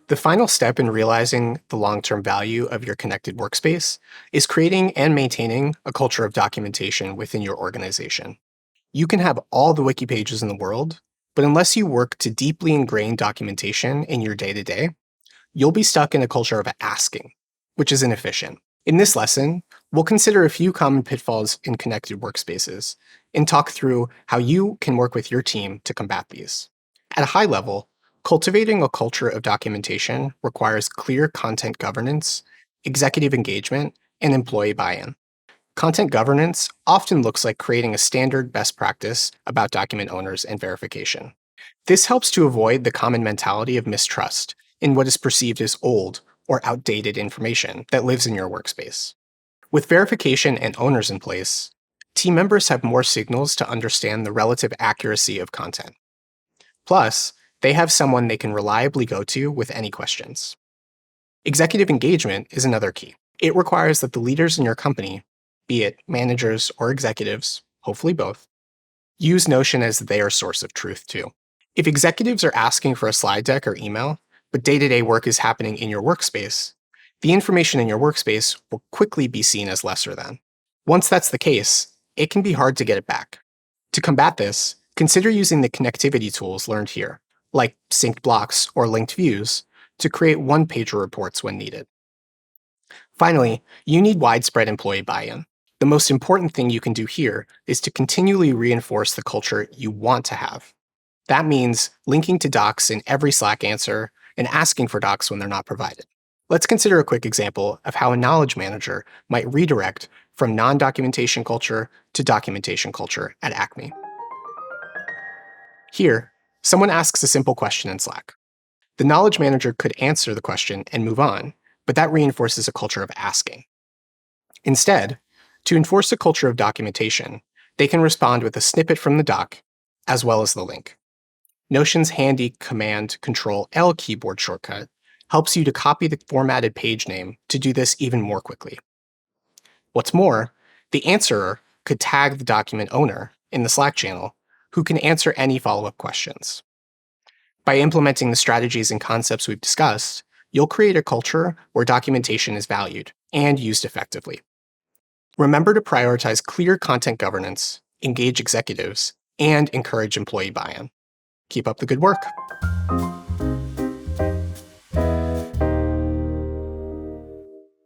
The final step in realizing the long-term value of your connected workspace is creating and maintaining a culture of documentation within your organization. You can have all the wiki pages in the world, but unless you work to deeply ingrain documentation in your day-to-day, you'll be stuck in a culture of asking, which is inefficient. In this lesson, we'll consider a few common pitfalls in connected workspaces and talk through how you can work with your team to combat these. At a high level, cultivating a culture of documentation requires clear content governance, executive engagement, and employee buy-in. Content governance often looks like creating a standard best practice about document owners and verification. This helps to avoid the common mentality of mistrust in what is perceived as old or outdated information that lives in your workspace. With verification and owners in place, team members have more signals to understand the relative accuracy of content. Plus, they have someone they can reliably go to with any questions. Executive engagement is another key. It requires that the leaders in your company, be it managers or executives, hopefully both, use Notion as their source of truth too. If executives are asking for a slide deck or email, but day-to-day work is happening in your workspace, the information in your workspace will quickly be seen as lesser than. Once that's the case, it can be hard to get it back. To combat this, consider using the connectivity tools learned here, like synced blocks or linked views, to create one-pager reports when needed. Finally, you need widespread employee buy-in. The most important thing you can do here is to continually reinforce the culture you want to have. That means linking to docs in every Slack answer and asking for docs when they're not provided. Let's consider a quick example of how a knowledge manager might redirect from non-documentation culture to documentation culture at Acme. Here, someone asks a simple question in Slack. The knowledge manager could answer the question and move on, but that reinforces a culture of asking. Instead, to enforce a culture of documentation, they can respond with a snippet from the doc, as well as the link. Notion's handy Command-Control-L keyboard shortcut helps you to copy the formatted page name to do this even more quickly. What's more, the answerer could tag the document owner in the Slack channel, who can answer any follow-up questions. By implementing the strategies and concepts we've discussed, you'll create a culture where documentation is valued and used effectively. Remember to prioritize clear content governance, engage executives, and encourage employee buy-in. Keep up the good work.